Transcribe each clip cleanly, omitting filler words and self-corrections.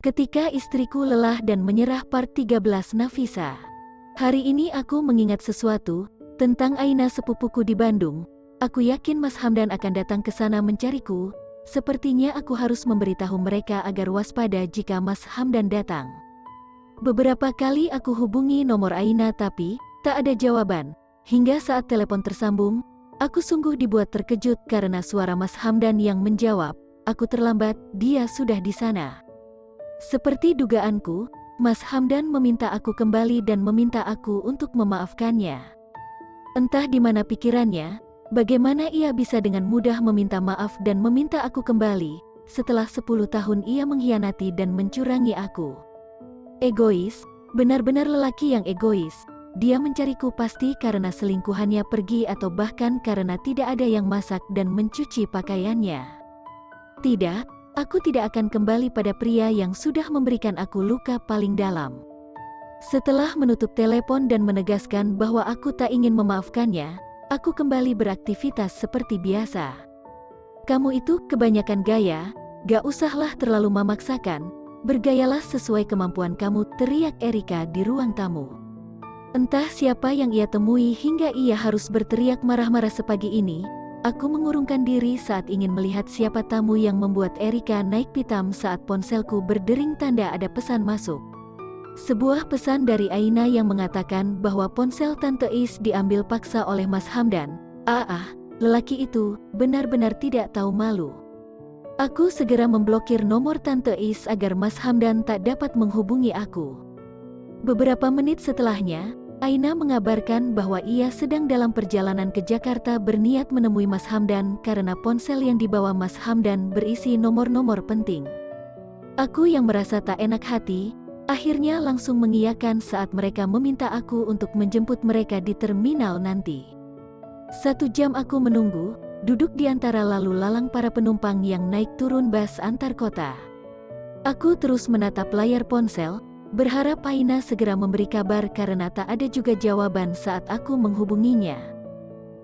Ketika istriku lelah dan menyerah part 13 Nafisa. Hari ini aku mengingat sesuatu tentang Aina sepupuku di Bandung. Aku yakin Mas Hamdan akan datang ke sana mencariku. Sepertinya aku harus memberitahu mereka agar waspada jika Mas Hamdan datang. Beberapa kali aku hubungi nomor Aina tapi tak ada jawaban. Hingga saat telepon tersambung, aku sungguh dibuat terkejut karena suara Mas Hamdan yang menjawab, "Aku terlambat, dia sudah di sana." Seperti dugaanku, Mas Hamdan meminta aku kembali dan meminta aku untuk memaafkannya. Entah di mana pikirannya, bagaimana ia bisa dengan mudah meminta maaf dan meminta aku kembali, setelah 10 tahun ia mengkhianati dan mencurangi aku. Egois, benar-benar lelaki yang egois. Dia mencariku pasti karena selingkuhannya pergi atau bahkan karena tidak ada yang masak dan mencuci pakaiannya. Tidak, aku tidak akan kembali pada pria yang sudah memberikan aku luka paling dalam. Setelah menutup telepon dan menegaskan bahwa aku tak ingin memaafkannya, aku kembali beraktivitas seperti biasa. "Kamu itu kebanyakan gaya, gak usahlah terlalu memaksakan, bergayalah sesuai kemampuan kamu," teriak Erika di ruang tamu. Entah siapa yang ia temui hingga ia harus berteriak marah-marah sepagi ini. Aku mengurungkan diri saat ingin melihat siapa tamu yang membuat Erika naik pitam saat ponselku berdering tanda ada pesan masuk. Sebuah pesan dari Aina yang mengatakan bahwa ponsel Tante Is diambil paksa oleh Mas Hamdan. Lelaki itu benar-benar tidak tahu malu. Aku segera memblokir nomor Tante Is agar Mas Hamdan tak dapat menghubungi aku. Beberapa menit setelahnya, Aina mengabarkan bahwa ia sedang dalam perjalanan ke Jakarta berniat menemui Mas Hamdan karena ponsel yang dibawa Mas Hamdan berisi nomor-nomor penting. Aku yang merasa tak enak hati, akhirnya langsung mengiyakan saat mereka meminta aku untuk menjemput mereka di terminal nanti. 1 jam aku menunggu, duduk di antara lalu lalang para penumpang yang naik turun bus antar kota. Aku terus menatap layar ponsel, berharap Aina segera memberi kabar karena tak ada juga jawaban saat aku menghubunginya.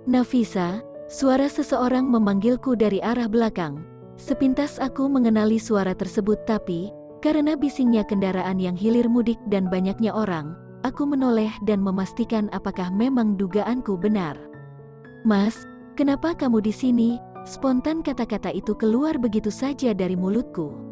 "Nafisa," suara seseorang memanggilku dari arah belakang. Sepintas aku mengenali suara tersebut tapi, karena bisingnya kendaraan yang hilir mudik dan banyaknya orang, aku menoleh dan memastikan apakah memang dugaanku benar. "Mas, kenapa kamu di sini?" Spontan kata-kata itu keluar begitu saja dari mulutku.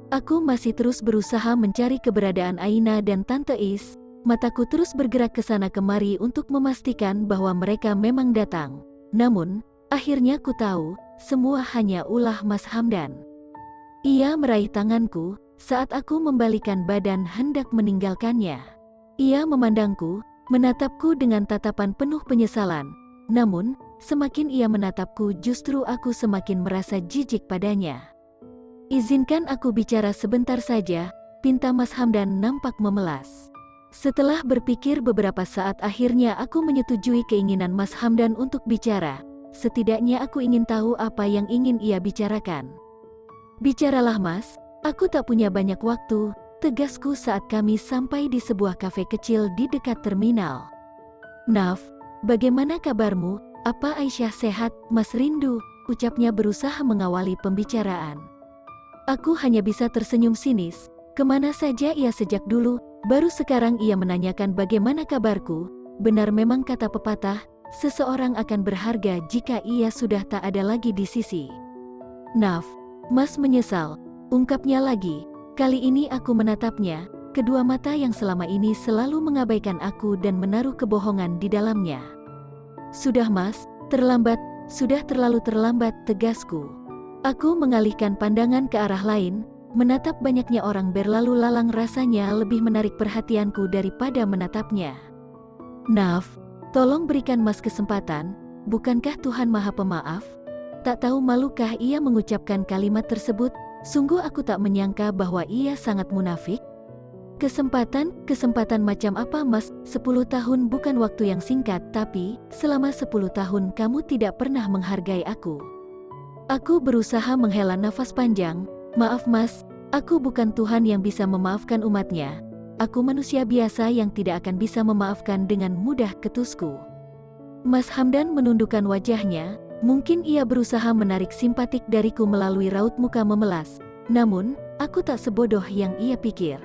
Aku masih terus berusaha mencari keberadaan Aina dan Tante Is. Mataku terus bergerak ke sana kemari untuk memastikan bahwa mereka memang datang. Namun, akhirnya ku tahu, semua hanya ulah Mas Hamdan. Ia meraih tanganku saat aku membalikan badan hendak meninggalkannya. Ia memandangku, menatapku dengan tatapan penuh penyesalan. Namun, semakin ia menatapku justru aku semakin merasa jijik padanya. "Izinkan aku bicara sebentar saja," pinta Mas Hamdan nampak memelas. Setelah berpikir beberapa saat akhirnya aku menyetujui keinginan Mas Hamdan untuk bicara. Setidaknya aku ingin tahu apa yang ingin ia bicarakan. "Bicaralah Mas, aku tak punya banyak waktu," tegasku saat kami sampai di sebuah kafe kecil di dekat terminal. "Naf, bagaimana kabarmu? Apa Aisyah sehat? Mas rindu," ucapnya berusaha mengawali pembicaraan. Aku hanya bisa tersenyum sinis. Kemana saja ia sejak dulu, baru sekarang ia menanyakan bagaimana kabarku. Benar memang kata pepatah, seseorang akan berharga jika ia sudah tak ada lagi di sisi. "Naf, Mas menyesal," ungkapnya lagi. Kali ini aku menatapnya, kedua mata yang selama ini selalu mengabaikan aku dan menaruh kebohongan di dalamnya. "Sudah Mas, terlambat, sudah terlalu terlambat," tegasku. Aku mengalihkan pandangan ke arah lain, menatap banyaknya orang berlalu lalang rasanya lebih menarik perhatianku daripada menatapnya. "Naf, tolong berikan Mas kesempatan, bukankah Tuhan Maha Pemaaf?" Tak tahu malukah ia mengucapkan kalimat tersebut, sungguh aku tak menyangka bahwa ia sangat munafik. Kesempatan macam apa Mas? 10 tahun bukan waktu yang singkat tapi, selama 10 tahun kamu tidak pernah menghargai aku. Aku berusaha menghela nafas panjang. "Maaf Mas, aku bukan Tuhan yang bisa memaafkan umatnya. Aku manusia biasa yang tidak akan bisa memaafkan dengan mudah," ketusku. Mas Hamdan menundukkan wajahnya, mungkin ia berusaha menarik simpatik dariku melalui raut muka memelas. Namun, aku tak sebodoh yang ia pikir.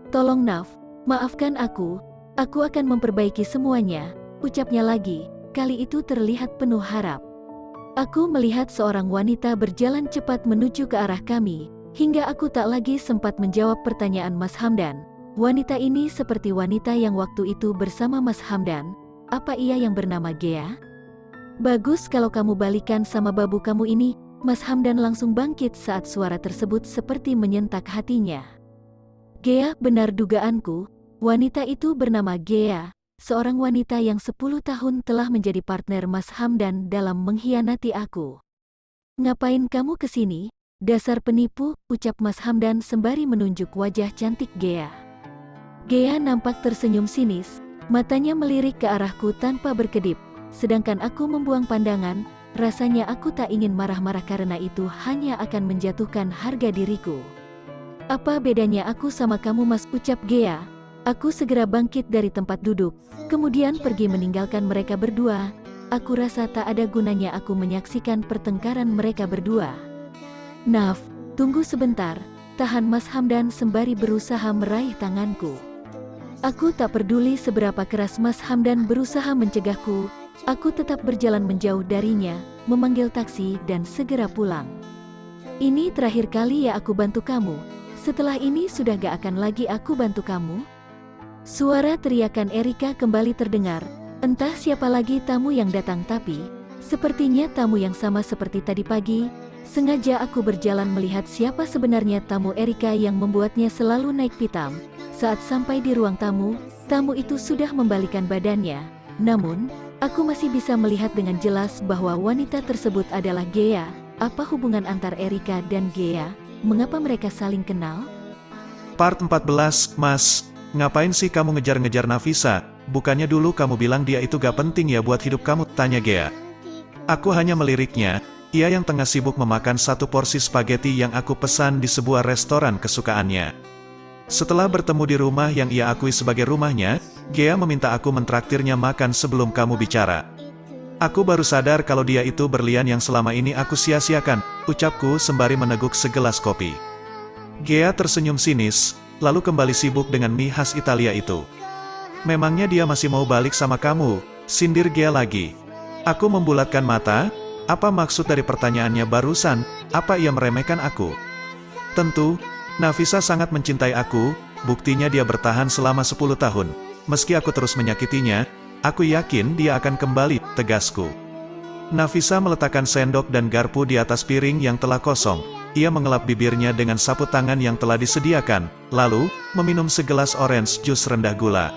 Tolong Naf, maafkan aku akan memperbaiki semuanya, ucapnya lagi, kali itu terlihat penuh harap. Aku melihat seorang wanita berjalan cepat menuju ke arah kami, hingga aku tak lagi sempat menjawab pertanyaan Mas Hamdan. Wanita ini seperti wanita yang waktu itu bersama Mas Hamdan. Apa ia yang bernama Gea? Bagus kalau kamu balikan sama babu kamu ini. Mas Hamdan langsung bangkit saat suara tersebut seperti menyentak hatinya. Gea, benar dugaanku, wanita itu bernama Gea, seorang wanita yang 10 tahun telah menjadi partner Mas Hamdan dalam mengkhianati aku. Ngapain kamu kesini? Dasar penipu, ucap Mas Hamdan sembari menunjuk wajah cantik Gea. Gea nampak tersenyum sinis, matanya melirik ke arahku tanpa berkedip, sedangkan aku membuang pandangan. Rasanya aku tak ingin marah-marah karena itu hanya akan menjatuhkan harga diriku. Apa bedanya aku sama kamu Mas, ucap Gea. Aku segera bangkit dari tempat duduk, kemudian pergi meninggalkan mereka berdua. Aku rasa tak ada gunanya aku menyaksikan pertengkaran mereka berdua. Naf, tunggu sebentar, tahan Mas Hamdan sembari berusaha meraih tanganku. Aku tak peduli seberapa keras Mas Hamdan berusaha mencegahku. Aku tetap berjalan menjauh darinya, memanggil taksi dan segera pulang. Ini terakhir kali ya aku bantu kamu. Setelah ini sudah gak akan lagi aku bantu kamu. Suara teriakan Erika kembali terdengar. Entah siapa lagi tamu yang datang tapi sepertinya tamu yang sama seperti tadi pagi. Sengaja aku berjalan melihat siapa sebenarnya tamu Erika yang membuatnya selalu naik pitam. Saat sampai di ruang tamu, tamu itu sudah membalikan badannya. Namun, aku masih bisa melihat dengan jelas bahwa wanita tersebut adalah Gea. Apa hubungan antar Erika dan Gea? Mengapa mereka saling kenal? Part 14, Mas, ngapain sih kamu ngejar-ngejar Nafisa? Bukannya dulu kamu bilang dia itu gak penting ya buat hidup kamu, tanya Gea. Aku hanya meliriknya, ia yang tengah sibuk memakan satu porsi spaghetti yang aku pesan di sebuah restoran kesukaannya. Setelah bertemu di rumah yang ia akui sebagai rumahnya, Gea meminta aku mentraktirnya makan sebelum kamu bicara. Aku baru sadar kalau dia itu berlian yang selama ini aku sia-siakan, ucapku sembari meneguk segelas kopi. Gea tersenyum sinis, lalu kembali sibuk dengan mie khas Italia itu. Memangnya dia masih mau balik sama kamu? Sindir Gea lagi. Aku membulatkan mata, apa maksud dari pertanyaannya barusan? Apa ia meremehkan aku? Tentu, Nafisa sangat mencintai aku, buktinya dia bertahan selama 10 tahun. Meski aku terus menyakitinya, aku yakin dia akan kembali, tegasku. Nafisa meletakkan sendok dan garpu di atas piring yang telah kosong. Ia mengelap bibirnya dengan sapu tangan yang telah disediakan, lalu, meminum segelas orange jus rendah gula.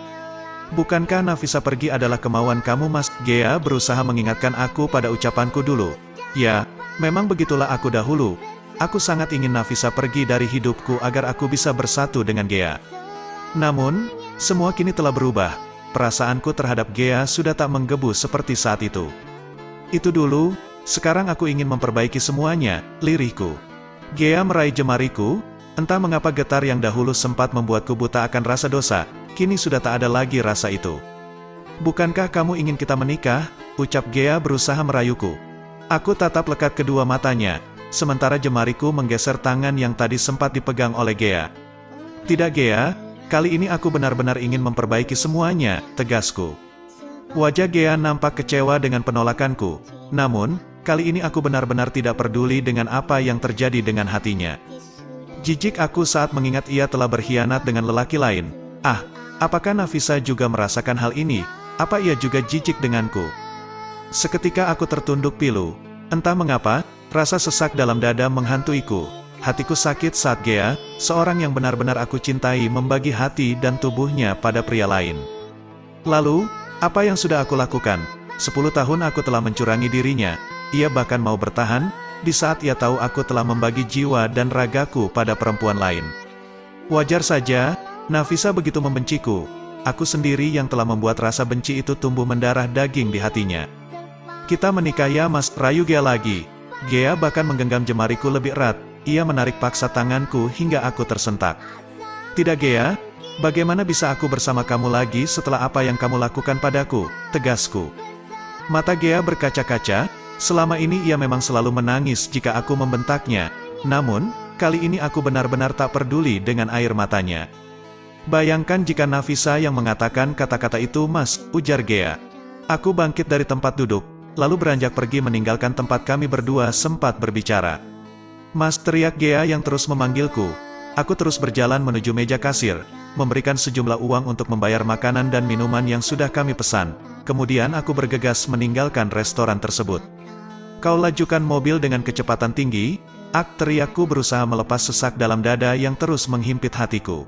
Bukankah Nafisa pergi adalah kemauan kamu Mas? Gea berusaha mengingatkan aku pada ucapanku dulu. Ya, memang begitulah aku dahulu. Aku sangat ingin Nafisa pergi dari hidupku agar aku bisa bersatu dengan Gea. Namun, semua kini telah berubah. Perasaanku terhadap Gea sudah tak menggebu seperti saat itu. Itu dulu, sekarang aku ingin memperbaiki semuanya, lirihku. Gea meraih jemariku, entah mengapa getar yang dahulu sempat membuatku buta akan rasa dosa, kini sudah tak ada lagi rasa itu. Bukankah kamu ingin kita menikah? Ucap Gea berusaha merayuku. Aku tatap lekat kedua matanya. Sementara jemariku menggeser tangan yang tadi sempat dipegang oleh Gea. Tidak Gea, kali ini aku benar-benar ingin memperbaiki semuanya, tegasku. Wajah Gea nampak kecewa dengan penolakanku. Namun, kali ini aku benar-benar tidak peduli dengan apa yang terjadi dengan hatinya. Jijik aku saat mengingat ia telah berkhianat dengan lelaki lain. Ah, apakah Nafisa juga merasakan hal ini? Apa ia juga jijik denganku? Seketika aku tertunduk pilu. Entah mengapa, rasa sesak dalam dada menghantuiku. Hatiku sakit saat Gea, seorang yang benar-benar aku cintai, membagi hati dan tubuhnya pada pria lain. Lalu, apa yang sudah aku lakukan? 10 tahun aku telah mencurangi dirinya. Ia bahkan mau bertahan, di saat ia tahu aku telah membagi jiwa dan ragaku pada perempuan lain. Wajar saja, Nafisa begitu membenciku. Aku sendiri yang telah membuat rasa benci itu tumbuh mendarah daging di hatinya. Kita menikah ya Mas, rayu Gea lagi. Gea bahkan menggenggam jemariku lebih erat. Ia menarik paksa tanganku hingga aku tersentak. Tidak Gea, bagaimana bisa aku bersama kamu lagi setelah apa yang kamu lakukan padaku, tegasku. Mata Gea berkaca-kaca, selama ini ia memang selalu menangis jika aku membentaknya. Namun, kali ini aku benar-benar tak peduli dengan air matanya. Bayangkan jika Nafisa yang mengatakan kata-kata itu, Mas, ujar Gea. Aku bangkit dari tempat duduk, lalu beranjak pergi meninggalkan tempat kami berdua sempat berbicara. Mas, teriak Gea yang terus memanggilku. Aku terus berjalan menuju meja kasir, memberikan sejumlah uang untuk membayar makanan dan minuman yang sudah kami pesan. Kemudian aku bergegas meninggalkan restoran tersebut. Kau lajukan mobil dengan kecepatan tinggi, teriakku berusaha melepas sesak dalam dada yang terus menghimpit hatiku.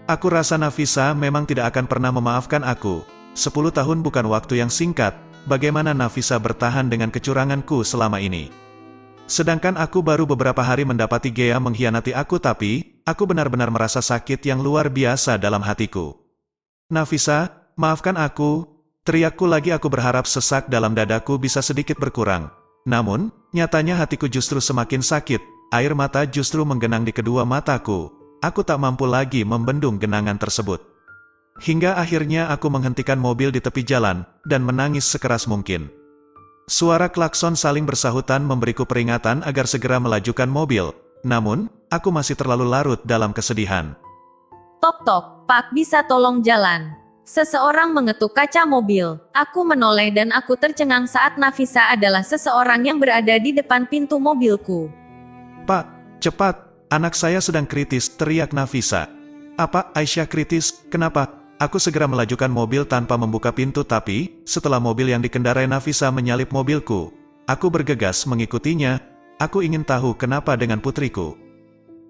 Aku rasa Nafisa memang tidak akan pernah memaafkan aku. 10 tahun bukan waktu yang singkat, bagaimana Nafisa bertahan dengan kecuranganku selama ini. Sedangkan aku baru beberapa hari mendapati Gea mengkhianati aku, tapi aku benar-benar merasa sakit yang luar biasa dalam hatiku. Nafisa, maafkan aku, teriakku lagi. Aku berharap sesak dalam dadaku bisa sedikit berkurang. Namun, nyatanya hatiku justru semakin sakit, air mata justru menggenang di kedua mataku. Aku tak mampu lagi membendung genangan tersebut. Hingga akhirnya aku menghentikan mobil di tepi jalan, dan menangis sekeras mungkin. Suara klakson saling bersahutan memberiku peringatan agar segera melajukan mobil, namun, aku masih terlalu larut dalam kesedihan. Tok tok, Pak, bisa tolong jalan? Seseorang mengetuk kaca mobil. Aku menoleh dan aku tercengang saat Nafisa adalah seseorang yang berada di depan pintu mobilku. Pak, cepat, anak saya sedang kritis, teriak Nafisa. Apa, Aisyah kritis? Kenapa? Aku segera melajukan mobil tanpa membuka pintu, tapi setelah mobil yang dikendarai Nafisa menyalip mobilku, aku bergegas mengikutinya. Aku ingin tahu kenapa dengan putriku.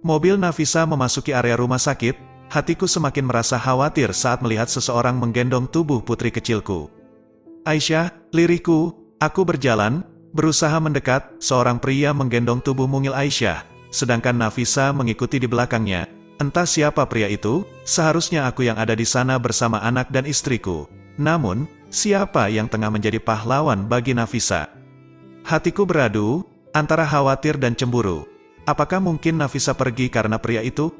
Mobil Nafisa memasuki area rumah sakit, hatiku semakin merasa khawatir saat melihat seseorang menggendong tubuh putri kecilku. Aisyah, lirihku, aku berjalan, berusaha mendekat, seorang pria menggendong tubuh mungil Aisyah, sedangkan Nafisa mengikuti di belakangnya. Entah siapa pria itu, seharusnya aku yang ada di sana bersama anak dan istriku. Namun, siapa yang tengah menjadi pahlawan bagi Nafisa? Hatiku beradu, antara khawatir dan cemburu. Apakah mungkin Nafisa pergi karena pria itu?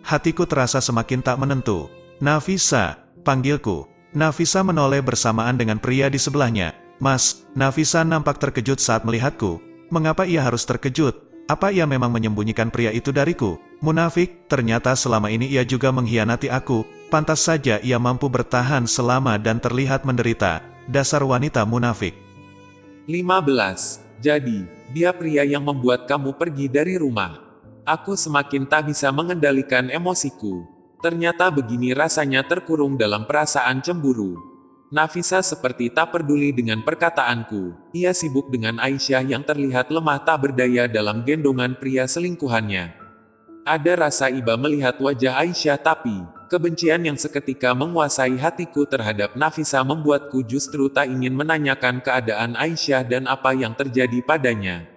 Hatiku terasa semakin tak menentu. Nafisa, panggilku. Nafisa menoleh bersamaan dengan pria di sebelahnya. Mas, Nafisa nampak terkejut saat melihatku. Mengapa ia harus terkejut? Apa ia memang menyembunyikan pria itu dariku? Munafik, ternyata selama ini ia juga mengkhianati aku. Pantas saja ia mampu bertahan selama dan terlihat menderita. Dasar wanita munafik. 15. Jadi, dia pria yang membuat kamu pergi dari rumah. Aku semakin tak bisa mengendalikan emosiku. Ternyata begini rasanya terkurung dalam perasaan cemburu. Nafisa seperti tak peduli dengan perkataanku. Ia sibuk dengan Aisyah yang terlihat lemah tak berdaya dalam gendongan pria selingkuhannya. Ada rasa iba melihat wajah Aisyah, tapi kebencian yang seketika menguasai hatiku terhadap Nafisa membuatku justru tak ingin menanyakan keadaan Aisyah dan apa yang terjadi padanya.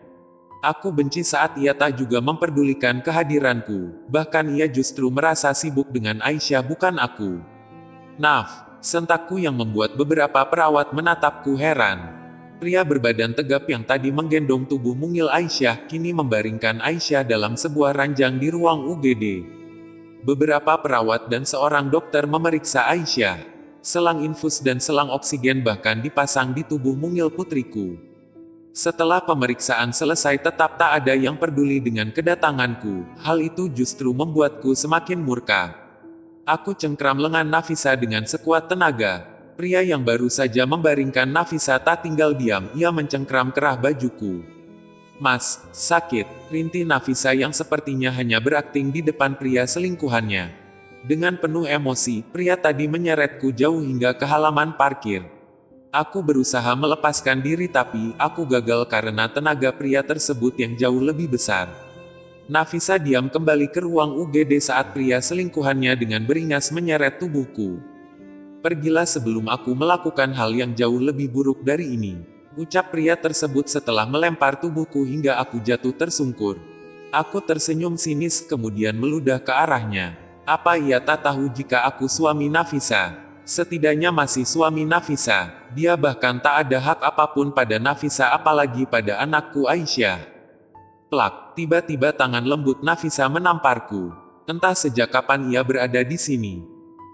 Aku benci saat ia tak juga memperdulikan kehadiranku, bahkan ia justru merasa sibuk dengan Aisyah bukan aku. Naf, sentakku yang membuat beberapa perawat menatapku heran. Pria berbadan tegap yang tadi menggendong tubuh mungil Aisyah, kini membaringkan Aisyah dalam sebuah ranjang di ruang UGD. Beberapa perawat dan seorang dokter memeriksa Aisyah. Selang infus dan selang oksigen bahkan dipasang di tubuh mungil putriku. Setelah pemeriksaan selesai tetap tak ada yang peduli dengan kedatanganku. Hal itu justru membuatku semakin murka. Aku cengkram lengan Nafisa dengan sekuat tenaga. Pria yang baru saja membaringkan Nafisa tak tinggal diam, ia mencengkram kerah bajuku. Mas, sakit, rintih Nafisa yang sepertinya hanya berakting di depan pria selingkuhannya. Dengan penuh emosi, pria tadi menyeretku jauh hingga ke halaman parkir. Aku berusaha melepaskan diri tapi aku gagal karena tenaga pria tersebut yang jauh lebih besar. Nafisa diam kembali ke ruang UGD saat pria selingkuhannya dengan beringas menyeret tubuhku. Pergilah sebelum aku melakukan hal yang jauh lebih buruk dari ini, ucap pria tersebut setelah melempar tubuhku hingga aku jatuh tersungkur. Aku tersenyum sinis kemudian meludah ke arahnya. Apa ia tak tahu jika aku suami Nafisa? Setidaknya masih suami Nafisa. Dia bahkan tak ada hak apapun pada Nafisa apalagi pada anakku Aisyah. Plak, tiba-tiba tangan lembut Nafisa menamparku. Entah sejak kapan ia berada di sini.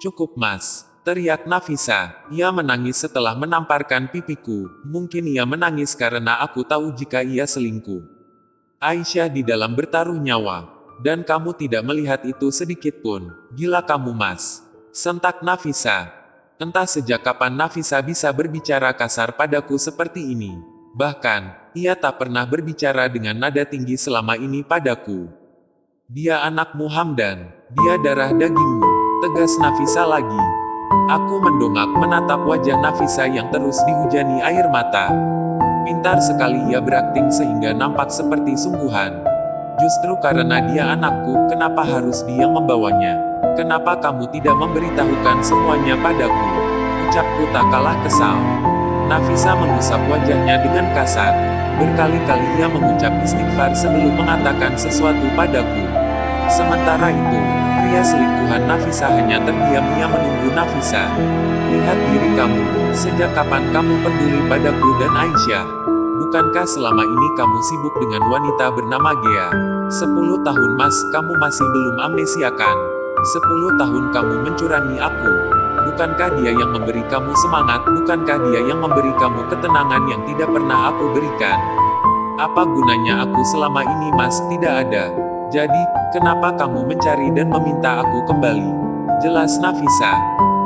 Cukup mas, teriak Nafisa. Ia menangis setelah menamparkan pipiku. Mungkin ia menangis karena aku tahu jika ia selingkuh. Aisyah di dalam bertaruh nyawa. Dan kamu tidak melihat itu sedikit pun. Gila kamu Mas. Sentak Nafisa. Entah sejak kapan Nafisa bisa berbicara kasar padaku seperti ini. Bahkan, ia tak pernah berbicara dengan nada tinggi selama ini padaku. Dia anakmu Hamdan. Dia darah dagingmu. Tegas Nafisa lagi. Aku mendongak menatap wajah Nafisa yang terus dihujani air mata. Pintar sekali ia berakting sehingga nampak seperti sungguhan. Justru karena dia anakku, kenapa harus dia yang membawanya? Kenapa kamu tidak memberitahukan semuanya padaku? Ucapku tak kalah kesal. Nafisa mengusap wajahnya dengan kasar. Berkali-kali ia mengucap istighfar sebelum mengatakan sesuatu padaku. Sementara itu, pria selingkuhan Nafisa hanya terdiam. Ia menunggu Nafisa. Lihat diri kamu, sejak kapan kamu peduli padaku dan Aisyah? Bukankah selama ini kamu sibuk dengan wanita bernama Gea? 10 tahun Mas, kamu masih belum amnesia kan? 10 tahun kamu mencurangi aku. Bukankah dia yang memberi kamu semangat? Bukankah dia yang memberi kamu ketenangan yang tidak pernah aku berikan? Apa gunanya aku selama ini Mas? Tidak ada. Jadi, kenapa kamu mencari dan meminta aku kembali? Jelas Nafisa.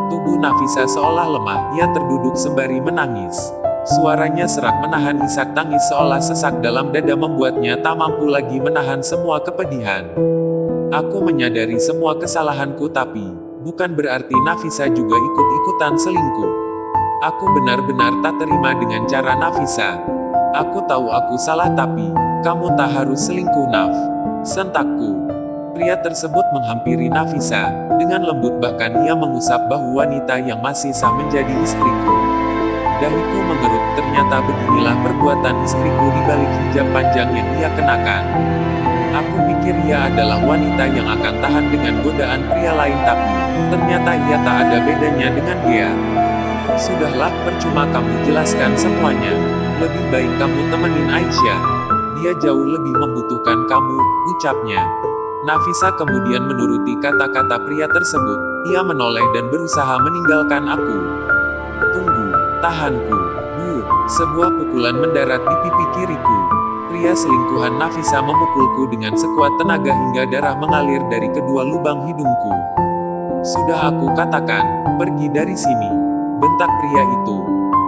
Tubuh Nafisa seolah lemah, ia terduduk sembari menangis. Suaranya serak menahan isak tangis seolah sesak dalam dada membuatnya tak mampu lagi menahan semua kepedihan. Aku menyadari semua kesalahanku tapi, bukan berarti Nafisa juga ikut-ikutan selingkuh. Aku benar-benar tak terima dengan cara Nafisa. Aku tahu aku salah tapi, kamu tak harus selingkuh Naf. Sentakku. Pria tersebut menghampiri Nafisa, dengan lembut bahkan ia mengusap bahu wanita yang masih sah menjadi istriku. Dahiku mengerut, ternyata beginilah perbuatan istriku di balik hijab panjang yang ia kenakan. Aku pikir ia adalah wanita yang akan tahan dengan godaan pria lain tapi, ternyata ia tak ada bedanya dengan Gea. Sudahlah, percuma kamu jelaskan semuanya. Lebih baik kamu temenin Aisyah. Dia jauh lebih membutuhkan kamu, ucapnya. Nafisa kemudian menuruti kata-kata pria tersebut. Ia menoleh dan berusaha meninggalkan aku. Tunggu. Tahanku. Sebuah pukulan mendarat di pipi kiriku. Pria selingkuhan Nafisa memukulku dengan sekuat tenaga hingga darah mengalir dari kedua lubang hidungku. Sudah aku katakan, pergi dari sini. Bentak pria itu.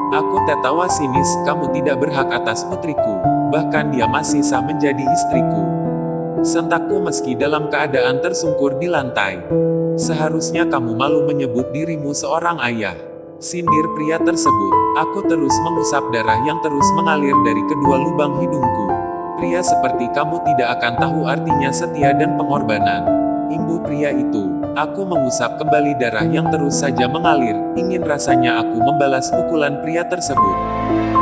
Aku tertawa sinis, kamu tidak berhak atas putriku. Bahkan dia masih sah menjadi istriku. Sentakku meski dalam keadaan tersungkur di lantai. Seharusnya kamu malu menyebut dirimu seorang ayah. Sindir pria tersebut. Aku terus mengusap darah yang terus mengalir dari kedua lubang hidungku. Pria seperti kamu tidak akan tahu artinya setia dan pengorbanan. Imbu pria itu. Aku mengusap kembali darah yang terus saja mengalir. Ingin rasanya aku membalas pukulan pria tersebut.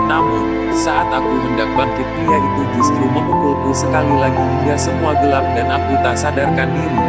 Namun, saat aku hendak bangkit pria itu justru memukulku sekali lagi hingga semua gelap dan aku tak sadarkan diri.